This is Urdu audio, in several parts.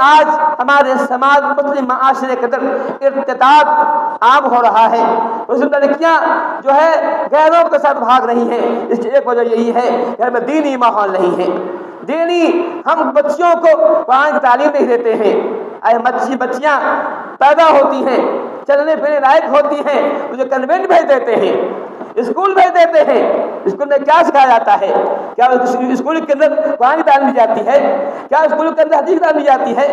آج ہمارے سماج مسلم معاشرے کے اندر ارتداد عام ہو رہا ہے. اس لڑکیاں جو ہے غیروں کے ساتھ بھاگ رہی ہیں. اس کی ایک وجہ یہی ہے کہ ہمیں دینی ماحول نہیں ہے. دینی ہم بچیوں کو قرآن کی تعلیم نہیں دیتے ہیں. بچیاں پیدا ہوتی ہیں, چلنے پھرنے لائق ہوتی ہیں, مجھے کنوینٹ بھیج دیتے ہیں, اسکول بھیج دیتے ہیں. اسکول میں کیا سکھایا جاتا ہے؟ کیا اسکول کے اندر قرآن کی تعلیم دی جاتی ہے؟ کیا اسکول کے اندر حدیث تعلیم دی جاتی ہے؟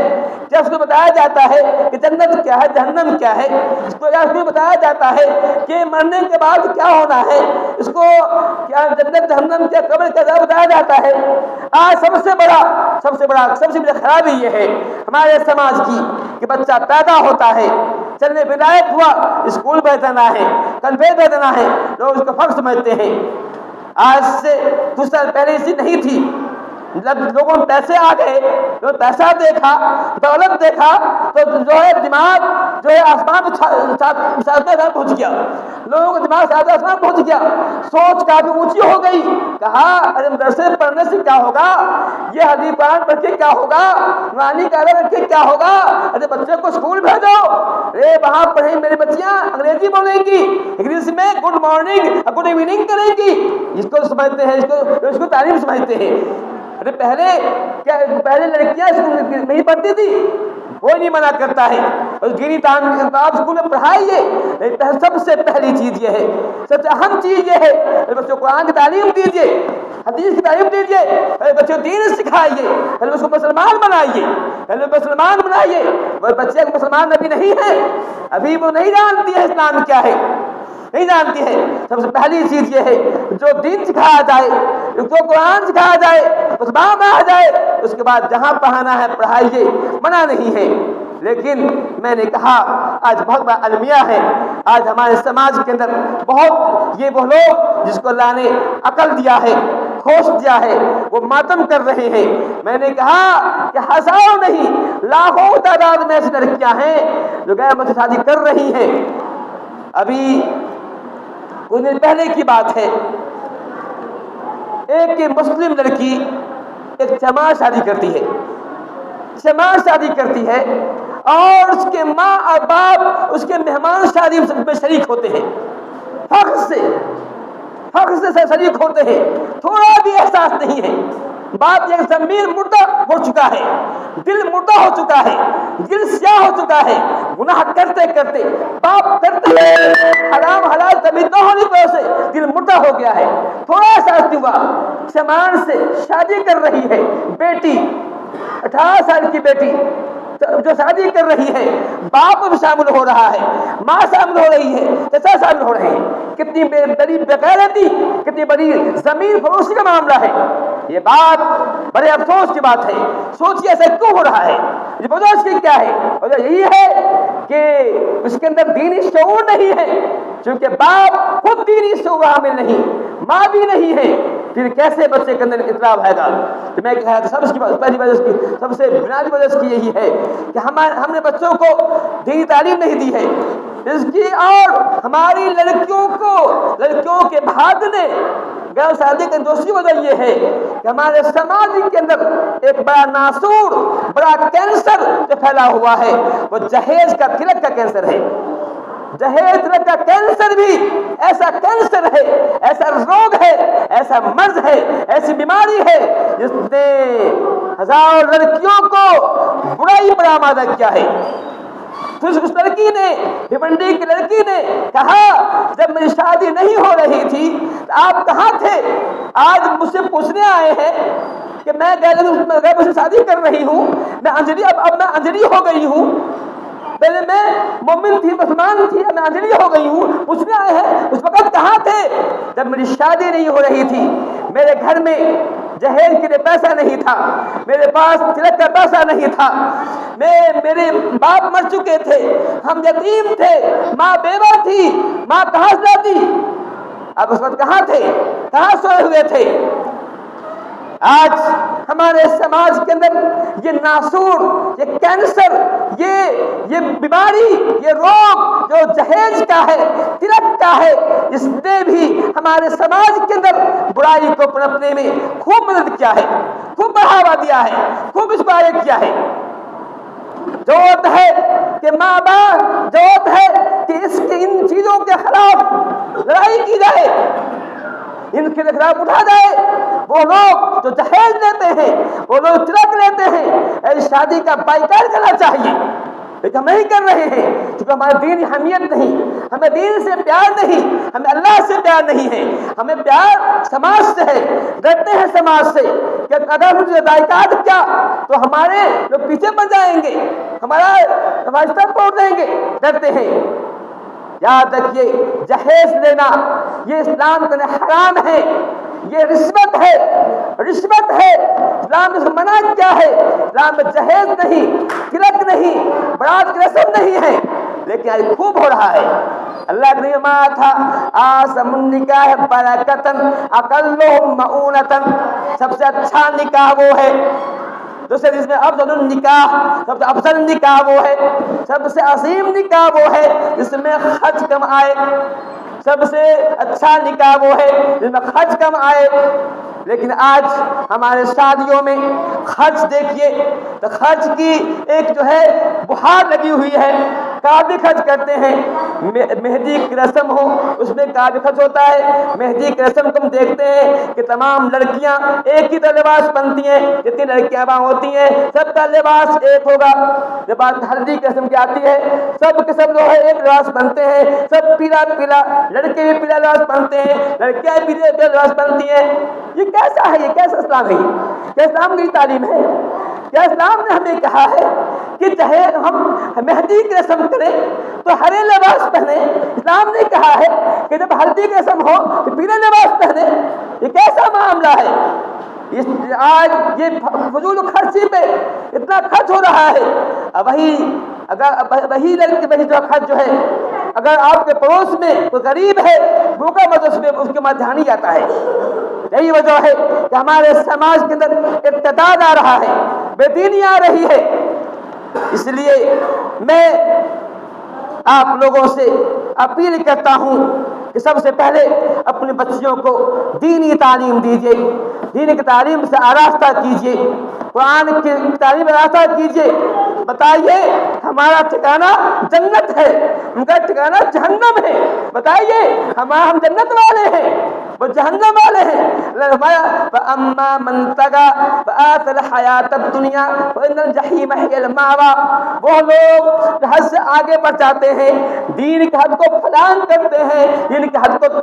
کیا اس کو بتایا جاتا ہے کہ جنت کیا ہے, جہنم کیا ہے؟ اس کو بتایا جاتا ہے کہ مرنے کے بعد کیا ہونا ہے؟ اس کو کیا جنت جہنم کیا قبر کیا بتایا جاتا ہے؟ آج سب سے بڑی خرابی یہ ہے ہمارے سماج کی کہ بچہ پیدا ہوتا ہے, چلنے پہ لائق ہوا, اسکول بھیجنا ہے, کنوینٹ بھیجنا ہے, لوگ اس کو فرق سمجھتے ہیں. آج سے کچھ سال پہلے ایسی نہیں تھی. جب لوگوں میں پیسے آ گئے, تو پیسہ دیکھا, دولت دیکھا, تو جو ہے دماغ جو ہے آسمان پہ پہنچ گیا. لوگوں کا دماغ ساتھ آسمان پہنچ گیا. سوچ کافی اونچی ہو گئی. کہا ارے مدرسے پڑھنے سے کیا ہوگا, یہ حدیث قرآن پڑھ کے کیا ہوگا, نورانی کا رکھ کے کیا ہوگا, ارے بچے کو اسکول بھیجو, ارے وہاں پڑھیں میری بچیاں انگریزی بولیں گی, انگلش میں گڈ مارننگ گڈ ایوننگ کریں گی. اس کو سمجھتے ہیں, اس کو تعلیم سمجھتے ہیں. ارے پہلے لڑکیاں نہیں پڑھتی تھی, کوئی نہیں منع کرتا ہے, اور دینی تعلیم آپ اسکول میں پڑھائیے. سب سے پہلی چیز یہ ہے, سب سے اہم چیز یہ ہے, بچوں کو قرآن کی تعلیم دیجیے, حدیث کی تعلیم دیجیے, بچوں کو دین سکھائیے, اس کو مسلمان بنائیے. وہ بچے کو مسلمان ابھی نہیں ہے, ابھی وہ نہیں جانتی ہے اسلام کیا ہے, نہیں جانتی ہے. سب سے پہلی چیز یہ ہے جو دین سکھایا جائے, جو قرآن سکھایا جائے, مسلمان بنا جائے. اس کے بعد جہاں پڑھانا ہے پڑھائیے, منع نہیں ہے. لیکن میں نے کہا آج بہت بڑا المیہ ہے آج ہمارے سماج کے اندر. بہت یہ وہ لوگ جس کو اللہ نے عقل دیا ہے, ہوش دیا ہے, وہ ماتم کر رہے ہیں. میں نے کہا کہ ہزاروں نہیں لاکھوں تعداد میں ایسی لڑکیاں ہیں جو غیر مرد سے شادی کر رہی ہیں. ابھی کچھ دن پہلے کی بات ہے, ایک مسلم لڑکی ایک چمار شادی کرتی ہے, اور اس کے ماں اور باپ اس کے مہمان شادی میں شریک ہوتے ہیں, حق سے شریک ہوتے ہیں. تھوڑا بھی احساس نہیں ہے. باپ ایک ضمیر مردہ ہو چکا ہے, دل مردہ ہو چکا ہے, دل سیاہ ہو چکا ہے. گناہ کرتے کرتے باپ کرتے حرام حلال زمین نہ ہونے کی وجہ سے دل مردہ ہو گیا ہے. تھوڑا احساس نہیں ہوا. سامان سے شادی کر رہی ہے بیٹی, 18 سال کی بیٹی جو شادی کر رہی ہے, باپ بھی شامل ہو رہا ہے, ماں شامل ہو رہی ہے, چچا شامل ہو رہے ہیں. کتنی بڑی بغیرتی, کتنی بڑی زمین فروشی کا معاملہ ہے. یہ بات بڑے افسوس کی بات ہے. سوچیے ایسا کیوں ہو رہا ہے, وجہ اس کی کیا ہے؟ وجہ یہی ہے کہ اس کے اندر دینی شعور نہیں ہے. چونکہ باپ خود دینی شعور حامل نہیں, ماں بھی نہیں ہے, پھر کیسے بچے کے اندر اطلاع آئے گا؟ تو میں کہا کہ پہلی وجہ کی سب سے بنیادی وجہ کی یہی ہے کہ ہم نے بچوں کو دینی تعلیم نہیں دی ہے اس کی, اور ہماری لڑکیوں کے بھاگنے غیر شادی کی دوسری وجہ یہ ہے کہ ہمارے سماج کے اندر ایک بڑا ناسور, بڑا کینسر جو پھیلا ہوا ہے, وہ جہیز کا تلک کا کینسر ہے. جہیز تلک کا کینسر بھی ایسا کینسر ہے, ایسا روگ ہے, ایسا مرض ہے, ایسی بیماری ہے جس نے ہزاروں لڑکیوں کو برائی پر آمادہ کیا ہے. پھر اس لڑکی نے, بھیونڈی کی لڑکی نے کہا جب میری شادی نہیں ہو رہی تھی تو آپ کہاں تھے؟ آج مجھ سے پوچھنے آئے ہیں کہ میں غیر سے شادی کر رہی ہوں, میں انجلی ہو گئی ہوں. پہلے میں مومن تھی, مسلمان تھی, میں انجلی ہو گئی ہوں. پوچھنے آئے ہیں اس وقت کہاں تھے جب میری شادی نہیں ہو رہی تھی؟ میرے گھر میں جہیز کے لیے پیسہ نہیں تھا, میرے پاس تلک کا پیسہ نہیں تھا, میرے باپ مر چکے تھے, ہم یتیم تھے, ماں بیوہ تھی, ماں کہاں سے لاتی؟ اب اس وقت کہاں تھے, کہاں سوئے ہوئے تھے؟ آج ہمارے سماج کے اندر یہ ناسور, یہ کینسر, یہ بیماری, یہ روگ جو جہیز کا ہے, تلک کا ہے, اس نے بھی ہمارے سماج کے اندر برائی کو پنپنے میں خوب مدد کیا ہے, خوب بڑھاوا دیا ہے, خوب اس کو آگے کیا ہے. جو ہوتا ہے کہ ماں باپ، جو ہوتا ہے کہ ان چیزوں کے خلاف لڑائی کی جائے، ان کے خلاف اٹھا جائے، وہ لوگ جو جہیز لیتے ہیں، وہ لوگ تلک لیتے ہیں، ایسی شادی کا بائیکاٹ کرنا چاہیے، لیکن ہم نہیں کر رہے ہیں کیونکہ ہماری دینی حمیت نہیں، ہمیں دین سے پیار نہیں، ہمیں اللہ سے پیار نہیں ہے، ہمیں پیار سماج سے ہے، ڈرتے ہیں سماج سے کہ اگر ہم بائیکاٹ کیا تو ہمارے لوگ پیچھے بن جائیں گے، ہمارا سر توڑ دیں گے، ڈرتے ہیں۔ یاد رکھیے جہیز لینا یہ اسلام کے حرام ہے، یہ رشوت ہے، رشوت ہے، اسلام نے منع کیا ہے۔ اسلام میں جہیز نہیں، تلک نہیں، برات کی رسم نہیں ہے، لیکن آج خوب ہو رہا ہے۔ اللہ نے فرمایا تھا آسم النکاح برکتن اقلہم مؤونتن، سب سے اچھا نکاح وہ ہے، دوسرے جس میں افضل النکاح، سب سے افضل نکاح وہ ہے، سب سے عظیم نکاح وہ ہے جس میں خرچ کم آئے، سب سے اچھا نکاح وہ ہے جس میں خرچ کم آئے۔ لیکن آج ہمارے شادیوں میں خرچ دیکھیے تو خرچ کی ایک جو ہے بہار لگی ہوئی ہے، کافی خرچ کرتے ہیں۔ مہندی کی رسم ہو اس میں کافی خرچ ہوتا ہے۔ مہندی کی رسم تم دیکھتے ہیں کہ تمام لڑکیاں ایک ہی طرح لباس پہنتی ہیں، جتنی لڑکیاں وہاں ہوتی ہیں سب کا لباس ایک ہوگا۔ جب بات ہلدی کی رسم کی آتی ہے سب کے سب جو ہے ایک لباس پہنتے ہیں، سب پیلا پیلا، لڑکے بھی پیلا لباس پہنتے ہیں، لڑکیاں بھی پیلا لباس پہنتی ہیں۔ یہ کیسا ہے؟ یہ کیسا اسلام ہے؟ کیا اسلام کی تعلیم ہے؟ کیا اسلام نے ہمیں کہا ہے کہ چاہے ہم مہندی کی رسم کریں تو ہرے لباس پہنے؟ اسلام نے کہا ہے کہ جب ہلدی کی رسم ہو تو پیلے لباس پہنے؟ یہ کیسا معاملہ ہے؟ آج یہ فضول خرچی پہ اتنا خرچ ہو رہا ہے۔ وہی جو خرچ جو ہے اگر آپ کے پڑوس میں کوئی غریب ہے بھوکا مت اس کے ماں دھیان نہیں جاتا ہے۔ یہی وجہ ہے کہ ہمارے سماج کے اندر ارتداد آ رہا ہے، بے دینی آ رہی ہے۔ اس لیے میں آپ لوگوں سے اپیل کرتا ہوں کہ سب سے پہلے اپنے بچیوں کو دینی تعلیم دیجیے، دین کی تعلیم سے آراستہ کیجیے، قرآن کی تعلیم آراستہ کیجیے۔ بتائیے ہمارا ٹھکانہ جنت ہے، ان کا ٹھکانہ جہنم ہے، بتائیے ہم جنت والے ہیں وہ جہنم والے ہیں۔ فَأَمَّا مَن طَغَىٰ وَآثَرَ الْحَيَاةَ الدُّنْيَا فَإِنَّ الْجَحِيمَ هِيَ الْمَأْوَىٰ، وہ لوگ حد سے آگے بڑھ جاتے ہیں، دین کے حد کو فلان کرتے ہیں، دین کے حد کو